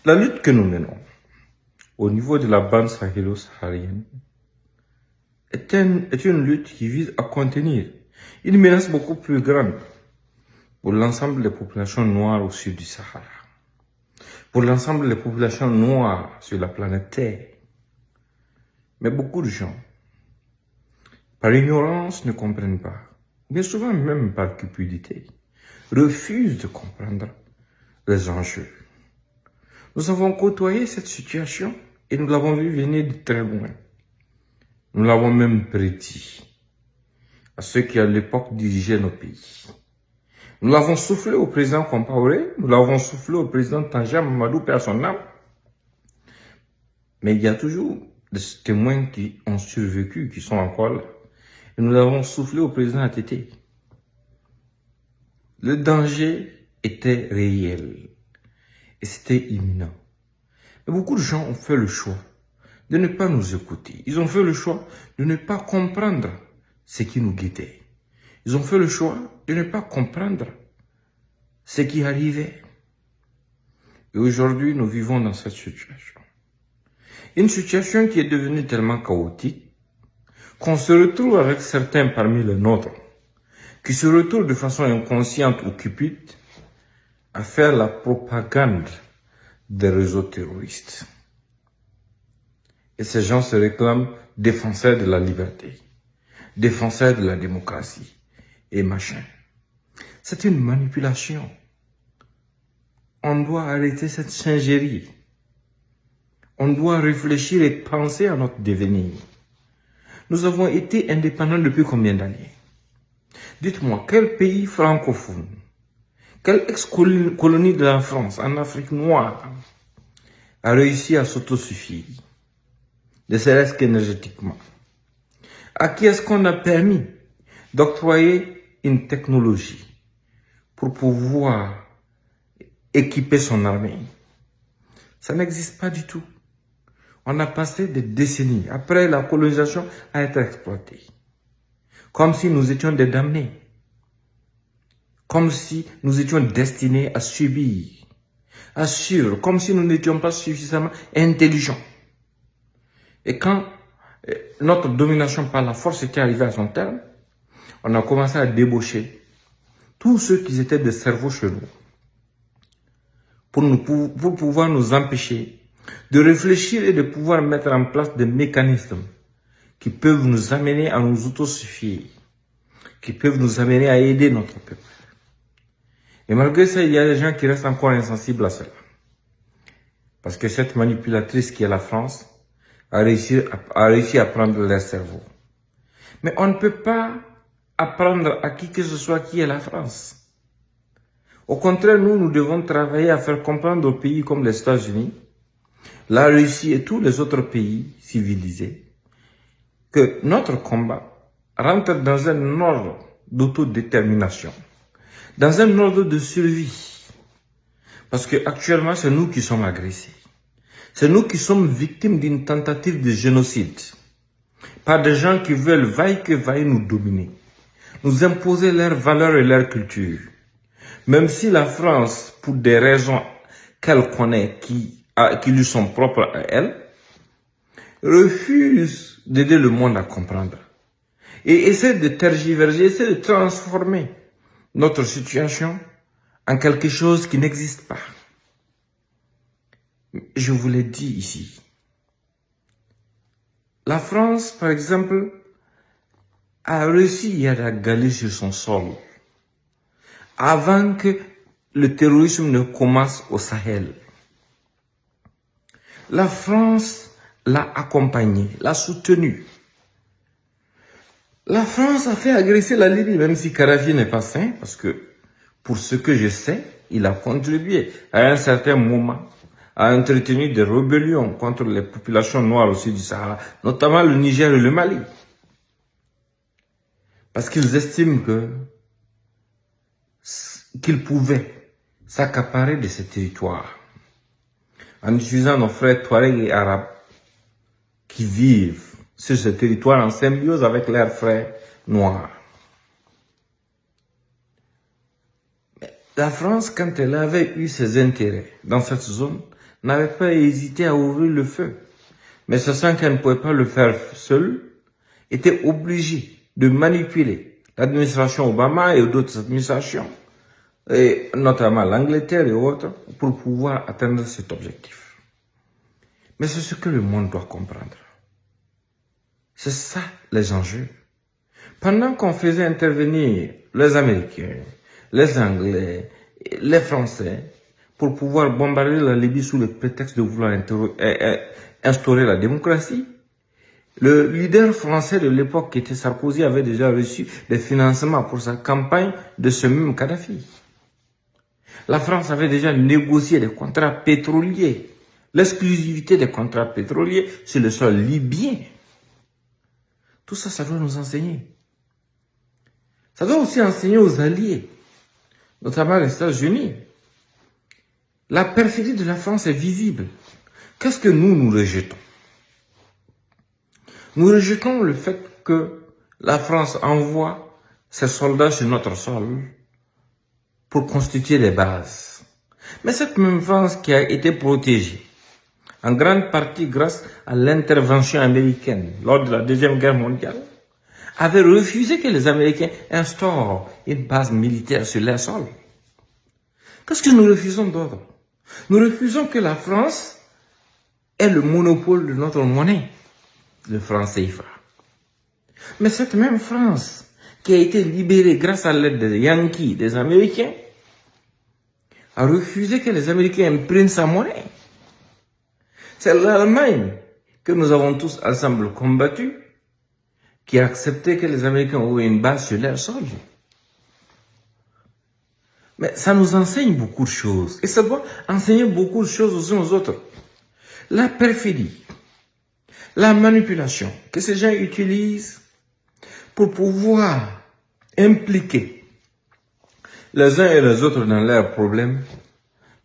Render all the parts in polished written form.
La lutte que nous menons au niveau de la bande sahélo-saharienne est une lutte qui vise à contenir une menace beaucoup plus grande pour l'ensemble des populations noires au sud du Sahara, pour l'ensemble des populations noires sur la planète Terre. Mais beaucoup de gens, par ignorance, ne comprennent pas, mais souvent même par cupidité, refusent de comprendre les enjeux. Nous avons côtoyé cette situation et nous l'avons vu venir de très loin. Nous l'avons même prédit à ceux qui à l'époque dirigeaient nos pays. Nous l'avons soufflé au président Compaoré, nous l'avons soufflé au président Tanja Mamadou, paix à son âme. Mais il y a toujours des témoins qui ont survécu, qui sont encore là. Et nous l'avons soufflé au président ATT. Le danger était réel et c'était imminent. Mais beaucoup de gens ont fait le choix de ne pas nous écouter. Ils ont fait le choix de ne pas comprendre ce qui nous guettait. Ils ont fait le choix de ne pas comprendre ce qui arrivait. Et aujourd'hui, nous vivons dans cette situation. Une situation qui est devenue tellement chaotique qu'on se retrouve avec certains parmi les nôtres qui se retrouvent de façon inconsciente ou cupide à faire la propagande des réseaux terroristes. Et ces gens se réclament défenseurs de la liberté, défenseurs de la démocratie et machin. C'est une manipulation. On doit arrêter cette singerie. On doit réfléchir et penser à notre devenir. Nous avons été indépendants depuis combien d'années? Dites-moi, quel pays francophone, quelle ex-colonie de la France en Afrique noire a réussi à s'autosuffire, ne serait-ce qu'énergétiquement? À qui est-ce qu'on a permis d'octroyer une technologie pour pouvoir équiper son armée? Ça n'existe pas du tout. On a passé des décennies après la colonisation à être exploités. Comme si nous étions des damnés. Comme si nous étions destinés à subir. À suivre. Comme si nous n'étions pas suffisamment intelligents. Et quand notre domination par la force était arrivée à son terme, on a commencé à débaucher tous ceux qui étaient des cerveaux chelous pour pouvoir nous empêcher de réfléchir et de pouvoir mettre en place des mécanismes qui peuvent nous amener à nous autosuffire, qui peuvent nous amener à aider notre peuple. Et malgré ça, il y a des gens qui restent encore insensibles à cela. Parce que cette manipulatrice qui est la France a réussi à prendre leur cerveau. Mais on ne peut pas apprendre à qui que ce soit qui est la France. Au contraire, nous devons travailler à faire comprendre aux pays comme les États-Unis, la Russie et tous les autres pays civilisés que notre combat rentre dans un ordre d'autodétermination, dans un ordre de survie. Parce que actuellement, c'est nous qui sommes agressés. C'est nous qui sommes victimes d'une tentative de génocide par des gens qui veulent vaille que vaille nous dominer, nous imposer leurs valeurs et leur culture. Même si la France, pour des raisons qu'elle connaît, qui lui sont propres à elle, refuse d'aider le monde à comprendre. Et essaie de tergiverser, essaie de transformer notre situation en quelque chose qui n'existe pas. Je vous l'ai dit ici. La France, par exemple, a réussi à galer sur son sol avant que le terrorisme ne commence au Sahel. La France l'a accompagné, l'a soutenu. La France a fait agresser la Libye, même si Kadhafi n'est pas saint, parce que, pour ce que je sais, il a contribué à un certain moment à entretenir des rébellions contre les populations noires au sud du Sahara, notamment le Niger et le Mali. Parce qu'ils estiment qu'ils pouvaient s'accaparer de ces territoires en utilisant nos frères Touaregs et Arabes qui vivent sur ce territoire en symbiose avec leurs frères noirs. Mais la France, quand elle avait eu ses intérêts dans cette zone, n'avait pas hésité à ouvrir le feu. Mais sachant qu'elle ne pouvait pas le faire seule, était obligée de manipuler l'administration Obama et d'autres administrations, et notamment l'Angleterre et autres, pour pouvoir atteindre cet objectif. Mais c'est ce que le monde doit comprendre. C'est ça les enjeux. Pendant qu'on faisait intervenir les Américains, les Anglais, les Français, pour pouvoir bombarder la Libye sous le prétexte de vouloir instaurer la démocratie, le leader français de l'époque, qui était Sarkozy, avait déjà reçu des financements pour sa campagne de ce même Kadhafi. La France avait déjà négocié des contrats pétroliers, l'exclusivité des contrats pétroliers sur le sol libyen. Tout ça, ça doit nous enseigner. Ça doit aussi enseigner aux alliés, notamment les États-Unis. La perfidie de la France est visible. Qu'est-ce que nous rejetons? Nous rejetons le fait que la France envoie ses soldats sur notre sol pour constituer des bases. Mais cette même France qui a été protégée, en grande partie grâce à l'intervention américaine lors de la Deuxième Guerre mondiale, avait refusé que les Américains instaurent une base militaire sur leur sol. Qu'est-ce que nous refusons d'autre? Nous refusons que la France ait le monopole de notre monnaie, le franc CFA. Mais cette même France, qui a été libérée grâce à l'aide des Yankees, des Américains, a refusé que les Américains impriment sa monnaie. C'est l'Allemagne que nous avons tous ensemble combattu, qui a accepté que les Américains aient une base sur leur sol. Mais ça nous enseigne beaucoup de choses. Et ça doit enseigner beaucoup de choses aux uns aux autres. La perfidie, la manipulation que ces gens utilisent pour pouvoir impliquer les uns et les autres dans leurs problèmes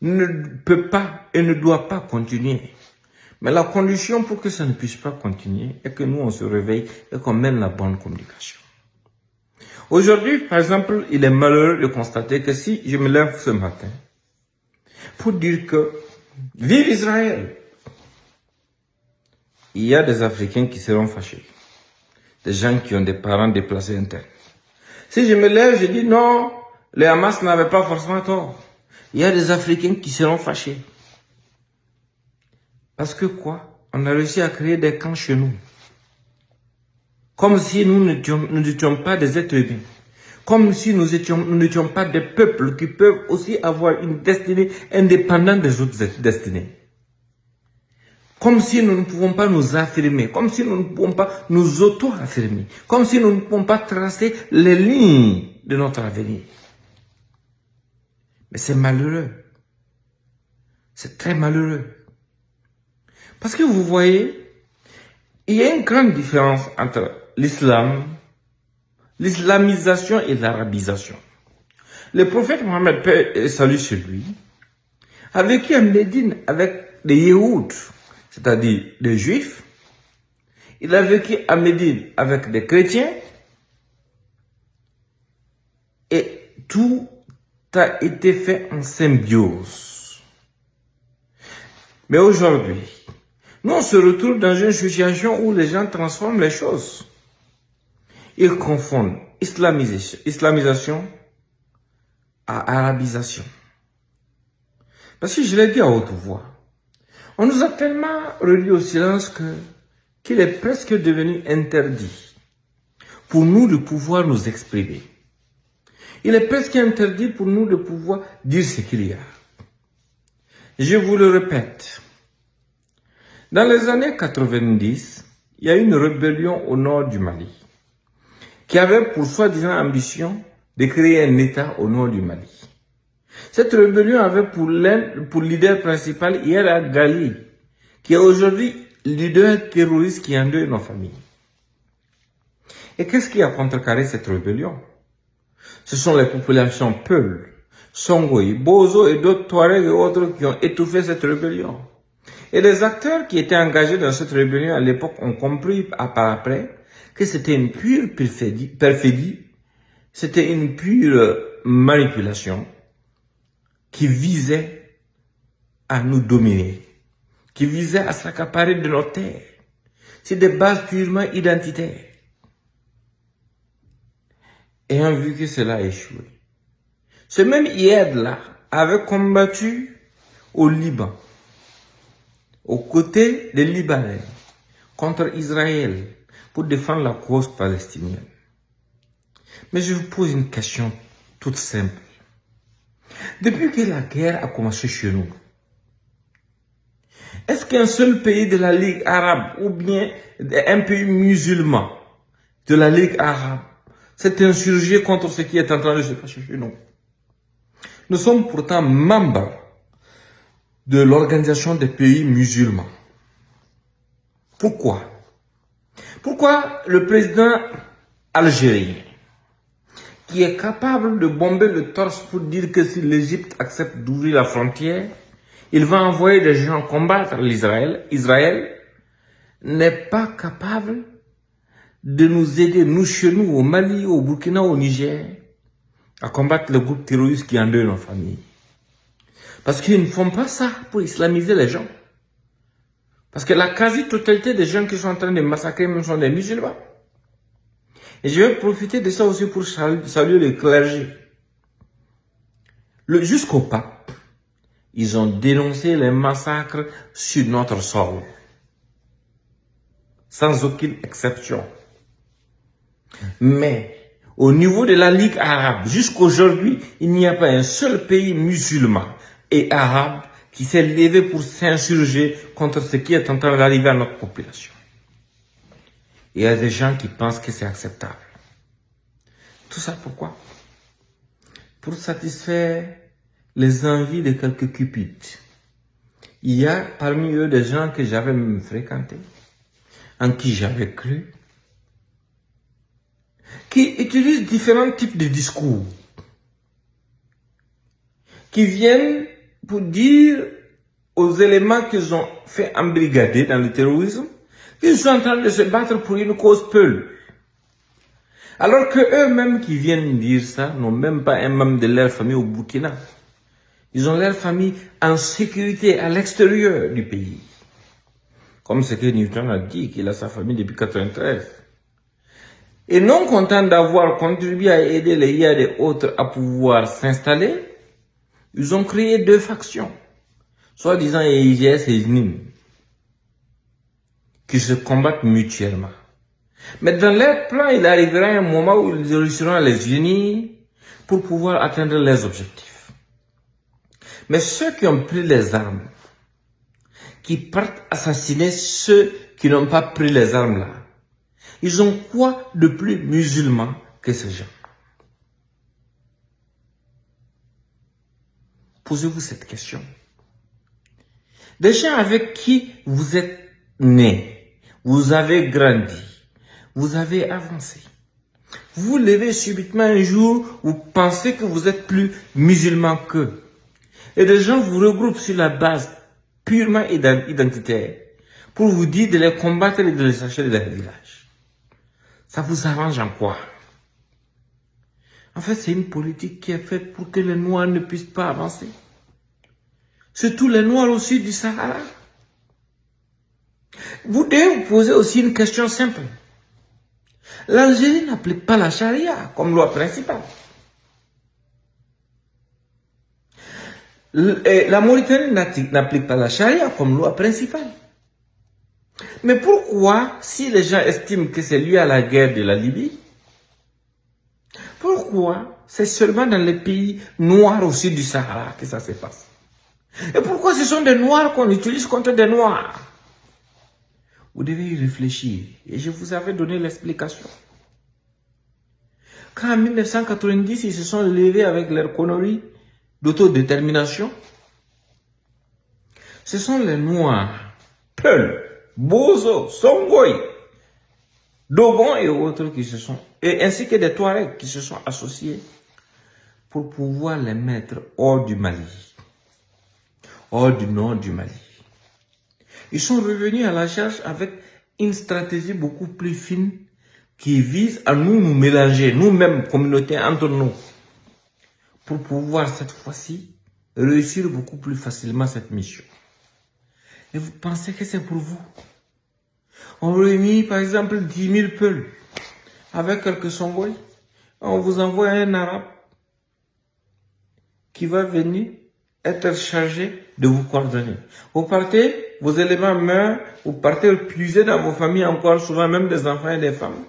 ne peut pas et ne doit pas continuer. Mais la condition pour que ça ne puisse pas continuer est que nous, on se réveille et qu'on mène la bonne communication. Aujourd'hui, par exemple, il est malheureux de constater que si je me lève ce matin pour dire que vive Israël, il y a des Africains qui seront fâchés, des gens qui ont des parents déplacés internes. Si je me lève, je dis non, les Hamas n'avaient pas forcément tort. Il y a des Africains qui seront fâchés. Parce que quoi? On a réussi à créer des camps chez nous. Comme si nous n'étions pas des êtres humains. Comme si nous n'étions pas des peuples qui peuvent aussi avoir une destinée indépendante des autres destinées. Comme si nous ne pouvons pas nous affirmer. Comme si nous ne pouvons pas nous auto-affirmer. Comme si nous ne pouvons pas tracer les lignes de notre avenir. Mais c'est malheureux. C'est très malheureux. Parce que vous voyez, il y a une grande différence entre l'islam, l'islamisation et l'arabisation. Le prophète Mohammed, paix et salut sur lui, a vécu à Médine avec des Yéhouds, c'est-à-dire des Juifs. Il a vécu à Médine avec des chrétiens. Et tout a été fait en symbiose. Mais aujourd'hui, nous on se retrouve dans une situation où les gens transforment les choses. Ils confondent islamisation à arabisation. Parce que je l'ai dit à haute voix, on nous a tellement réduit au silence qu'il est presque devenu interdit pour nous de pouvoir nous exprimer. Il est presque interdit pour nous de pouvoir dire ce qu'il y a. Je vous le répète, dans les années 90, il y a eu une rébellion au nord du Mali qui avait pour soi-disant ambition de créer un État au nord du Mali. Cette rébellion avait pour leader principal Yahya Gali, qui est aujourd'hui leader terroriste qui endeuille nos familles. Et qu'est-ce qui a contrecarré cette rébellion? Ce sont les populations Peul, Songhai, Bozo et d'autres Touaregs et autres qui ont étouffé cette rébellion. Et les acteurs qui étaient engagés dans cette rébellion à l'époque ont compris par après que c'était une pure perfidie, c'était une pure manipulation qui visait à nous dominer, qui visaient à s'accaparer de nos terres, sur des bases purement identitaires. Ayant vu que cela a échoué, ce même IED-là avait combattu au Liban, aux côtés des Libanais, contre Israël, pour défendre la cause palestinienne. Mais je vous pose une question toute simple. Depuis que la guerre a commencé chez nous, est-ce qu'un seul pays de la Ligue arabe ou bien un pays musulman de la Ligue arabe s'est insurgé contre ce qui est en train de se passer chez nous? Nous sommes pourtant membres de l'Organisation des pays musulmans. Pourquoi? Pourquoi le président algérien, qui est capable de bomber le torse pour dire que si l'Égypte accepte d'ouvrir la frontière, il va envoyer des gens combattre Israël, n'est pas capable de nous aider, nous chez nous, au Mali, au Burkina, au Niger, à combattre le groupe terroriste qui endeuille nos familles. Parce qu'ils ne font pas ça pour islamiser les gens. Parce que la quasi-totalité des gens qui sont en train de massacrer même sont des musulmans. Et je vais profiter de ça aussi pour saluer le clergé. Jusqu'au pape, ils ont dénoncé les massacres sur notre sol. Sans aucune exception. Mais, au niveau de la Ligue arabe, jusqu'aujourd'hui, il n'y a pas un seul pays musulman et arabe qui s'est levé pour s'insurger contre ce qui est en train d'arriver à notre population. Il y a des gens qui pensent que c'est acceptable. Tout ça pourquoi? Pour satisfaire les envies de quelques cupides. Il y a parmi eux des gens que j'avais même fréquentés, en qui j'avais cru, qui utilisent différents types de discours, qui viennent pour dire aux éléments qu'ils ont fait embrigader dans le terrorisme, qu'ils sont en train de se battre pour une cause peule. Alors que eux-mêmes qui viennent dire ça n'ont même pas un membre de leur famille au Burkina. Ils ont leur famille en sécurité à l'extérieur du pays. Comme ce que Newton a dit, qu'il a sa famille depuis 1993. Et non content d'avoir contribué à aider les IAD et autres à pouvoir s'installer, ils ont créé deux factions, soi-disant IGS et INIM, qui se combattent mutuellement. Mais dans leur plan, il arrivera un moment où ils réussiront à les unir pour pouvoir atteindre leurs objectifs. Mais ceux qui ont pris les armes, qui partent assassiner ceux qui n'ont pas pris les armes là, ils ont quoi de plus musulman que ces gens? Posez-vous cette question. Des gens avec qui vous êtes nés, vous avez grandi, vous avez avancé. Vous vous levez subitement un jour, vous pensez que vous êtes plus musulman qu'eux. Et des gens vous regroupent sur la base purement identitaire pour vous dire de les combattre et de les acheter dans les villages. Ça vous arrange en quoi? En fait, c'est une politique qui est faite pour que les Noirs ne puissent pas avancer. Surtout les Noirs au sud du Sahara. Vous devez vous poser aussi une question simple. L'Algérie n'applique pas la charia comme loi principale. La Mauritanie n'applique pas la charia comme loi principale. Mais pourquoi, si les gens estiment que c'est lié à la guerre de la Libye, pourquoi c'est seulement dans les pays noirs au sud du Sahara que ça se passe? Et pourquoi ce sont des Noirs qu'on utilise contre des Noirs? Vous devez y réfléchir. Et je vous avais donné l'explication. Quand en 1990, ils se sont levés avec leur connerie d'autodétermination, ce sont les Noirs, Peul, Bozo, Songoï, Dogon et autres qui se sont, et ainsi que des Touaregs qui se sont associés pour pouvoir les mettre hors du Mali, hors du nord du Mali. Ils sont revenus à la charge avec une stratégie beaucoup plus fine qui vise à nous mélanger, nous-mêmes, communauté entre nous, pour pouvoir cette fois-ci réussir beaucoup plus facilement cette mission. Et vous pensez que c'est pour vous. On réunit par exemple 10 000 peuls avec quelques Songoïs. On vous envoie un arabe qui va venir être chargé de vous coordonner. Vous partez, vos éléments meurent, vous partez puiser dans vos familles encore, souvent même des enfants et des femmes,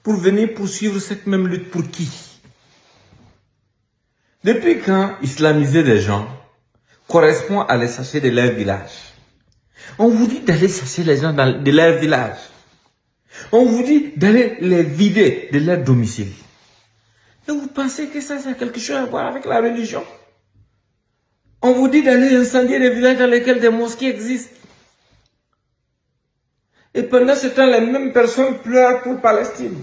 pour venir poursuivre cette même lutte pour qui? Depuis quand islamiser des gens correspond à les chercher de leur village? On vous dit d'aller chercher les gens de leur village. On vous dit d'aller les vider de leur domicile. Et vous pensez que ça a quelque chose à voir avec la religion? On vous dit d'aller incendier les villages dans lesquels des mosquées existent. Et pendant ce temps, les mêmes personnes pleurent pour Palestine.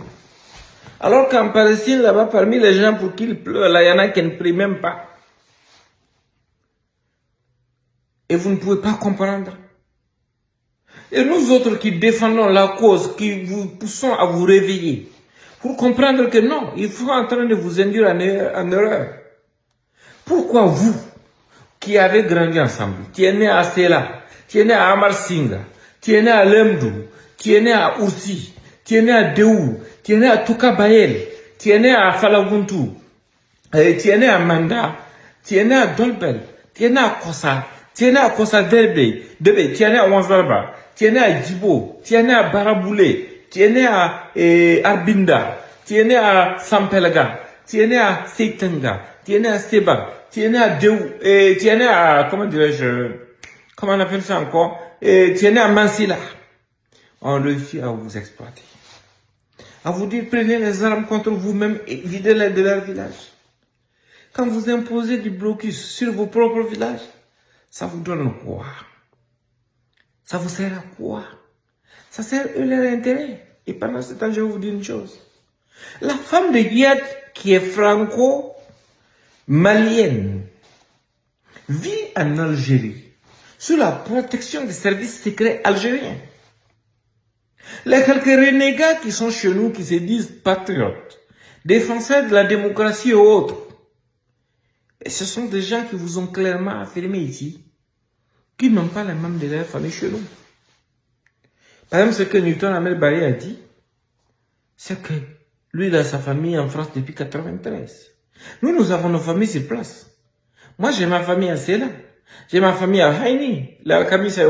Alors qu'en Palestine, là-bas, parmi les gens pour qui ils pleurent, là, il y en a qui ne prient même pas. Et vous ne pouvez pas comprendre. Et nous autres qui défendons la cause, qui vous poussons à vous réveiller, pour comprendre que non, ils sont en train de vous induire en erreur. Pourquoi vous, qui avez grandi ensemble, tu es né à Sela, tu es né à Amar Singa, tu es né à Lemdou, tu es né à Oussi, tu es né à Deou, tu es né à Toukabayel, tu es né à Falaguntu, tu es né à Manda, tu es né à Dolbel, tu es né à Kosa, tu es né à Kosa Derbe, tu es né à Wanzarba, tu es né à Djibo, tu es né à Baraboulé, tu es né à Arbinda, tu es né à Sampelga, tu es né à Seitenga, tu es né à Seba, tu es né à Deou, tu es né à, comment dirais-je, comment on appelle ça encore, tu es né à Mansila. On réussit à vous exploiter. À vous dire, prenez les armes contre vous-même et videz-les de leur village. Quand vous imposez du blocus sur vos propres villages, ça vous donne quoi? Ça vous sert à quoi? Ça sert à leur intérêt. Et pendant ce temps, je vais vous dire une chose. La femme de Riyad, qui est franco-malienne, vit en Algérie sous la protection des services secrets algériens. Les quelques renégats qui sont chez nous, qui se disent patriotes, défenseurs de la démocratie et autres, et ce sont des gens qui vous ont clairement affirmé ici, qui n'ont pas les membres de leur famille chez nous. Par exemple, ce que Newton Ahmed Barry a dit, c'est que lui, il a sa famille en France depuis 1993. Nous avons nos familles sur place. Moi, j'ai ma famille à Sela. J'ai ma famille à Haïni. La famille, c'est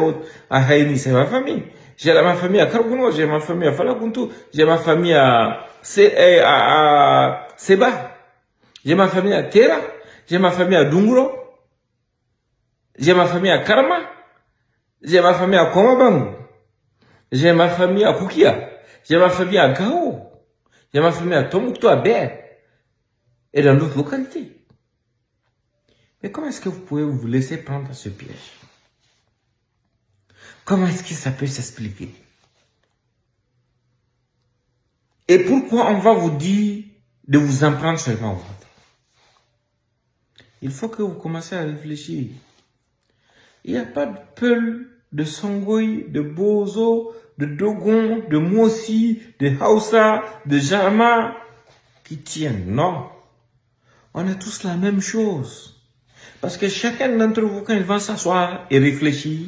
à Haïni, c'est ma famille. J'ai ma famille à Kargouno, j'ai ma famille à Falaguntu, j'ai ma famille à Seba, j'ai ma famille à Tera, j'ai ma famille à Dunguro, j'ai ma famille à Karma, j'ai ma famille à Komabang, j'ai ma famille à Kukia, j'ai ma famille à Gao, j'ai ma famille à Tombouctou, à Ber, et dans d'autres localités. Mais comment est-ce que vous pouvez vous laisser prendre à ce piège? Comment est-ce que ça peut s'expliquer? Et pourquoi on va vous dire de vous en prendre seulement au ventre? Il faut que vous commencez à réfléchir. Il n'y a pas de Peul, de Songoï, de Bozo, de Dogon, de Mossi, de Hausa, de Jama qui tiennent. Non. On est tous la même chose. Parce que chacun d'entre vous, quand il va s'asseoir et réfléchir,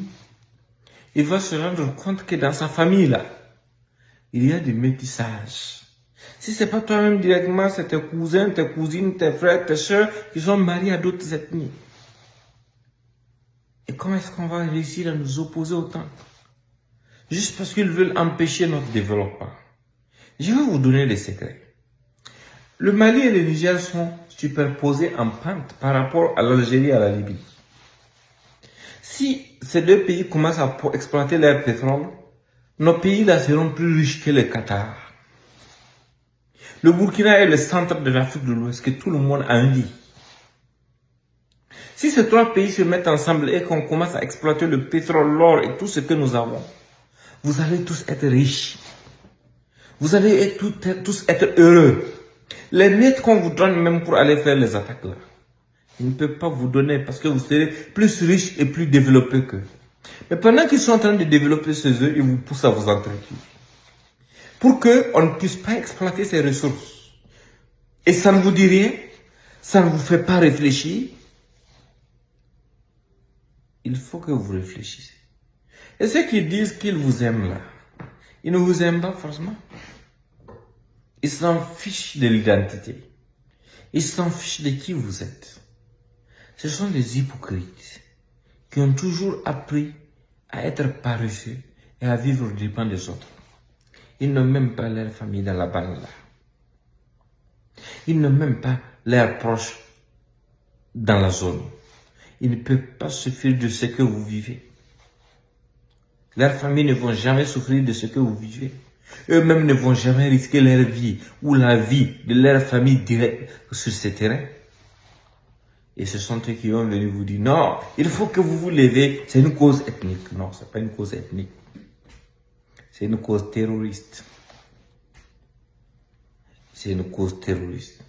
il va se rendre compte que dans sa famille, là, il y a du métissage. Si ce n'est pas toi-même directement, c'est tes cousins, tes cousines, tes frères, tes soeurs qui sont mariés à d'autres ethnies. Et comment est-ce qu'on va réussir à nous opposer autant? Juste parce qu'ils veulent empêcher notre développement. Je vais vous donner des secrets. Le Mali et le Niger sont superposés en pente par rapport à l'Algérie et à la Libye. Si ces deux pays commencent à exploiter leur pétrole, nos pays là seront plus riches que le Qatar. Le Burkina est le centre de l'Afrique de l'Ouest, que tout le monde a envie. Si ces trois pays se mettent ensemble et qu'on commence à exploiter le pétrole, l'or et tout ce que nous avons, vous allez tous être riches. Vous allez tous être heureux. Les miettes qu'on vous donne même pour aller faire les attaques là, ils ne peuvent pas vous donner parce que vous serez plus riche et plus développé qu'eux. Mais pendant qu'ils sont en train de développer chez eux, ils vous poussent à vous entretenir. Pour qu'on ne puisse pas exploiter ces ressources. Et ça ne vous dit rien, ça ne vous fait pas réfléchir. il faut que vous réfléchissiez. Et ceux qui disent qu'ils vous aiment là, ils ne vous aiment pas forcément. Ils s'en fichent de l'identité. Ils s'en fichent de qui vous êtes. Ce sont des hypocrites qui ont toujours appris à être paresseux et à vivre au dépens des autres. Ils n'ont même pas leur famille dans la bande là. Ils n'ont même pas leurs proches dans la zone. Ils ne peuvent pas souffrir de ce que vous vivez. Leurs familles ne vont jamais souffrir de ce que vous vivez. Eux-mêmes ne vont jamais risquer leur vie ou la vie de leur famille directe sur ce terrain. Et ce sont eux qui vont venir vous dire, non, il faut que vous vous levez, c'est une cause ethnique. Non, ce n'est pas une cause ethnique. C'est une cause terroriste. C'est une cause terroriste.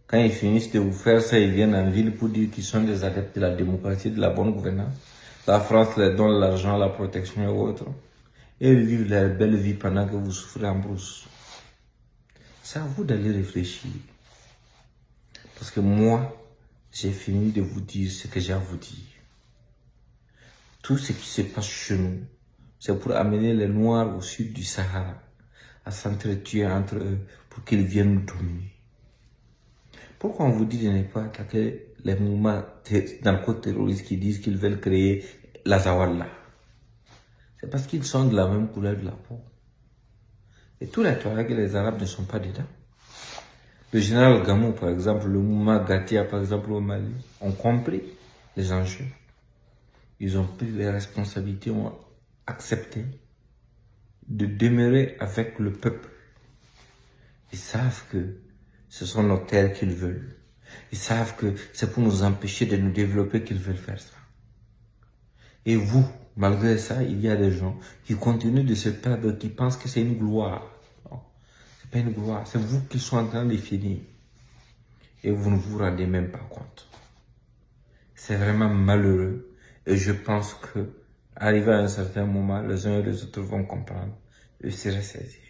Quand ils finissent de vous faire ça, ils viennent en ville pour dire qu'ils sont des adeptes de la démocratie, de la bonne gouvernance. La France leur donne l'argent, la protection et autres. Et ils vivent leur belle vie pendant que vous souffrez en brousse. C'est à vous d'aller réfléchir. Parce que moi, j'ai fini de vous dire ce que j'ai à vous dire. Tout ce qui se passe chez nous, c'est pour amener les Noirs au sud du Sahara à s'entretuer entre eux pour qu'ils viennent nous dominer. Pourquoi on vous dit de ne pas attaquer les mouvements narco-terroristes qui disent qu'ils veulent créer la Zawala? C'est parce qu'ils sont de la même couleur de la peau. Et tous les Touaregs et les Arabes ne sont pas dedans. Le général Gamou, par exemple, le mouvement Gatia, par exemple, au Mali, ont compris les enjeux. Ils ont pris les responsabilités, ont accepté de demeurer avec le peuple. Ils savent que ce sont nos terres qu'ils veulent. Ils savent que c'est pour nous empêcher de nous développer qu'ils veulent faire ça. Et vous, malgré ça, il y a des gens qui continuent de se perdre, qui pensent que c'est une gloire. Non, c'est pas une gloire, c'est vous qui sont en train de finir. Et vous ne vous rendez même pas compte. C'est vraiment malheureux. Et je pense que, arrivé à un certain moment, les uns et les autres vont comprendre et se ressaisir.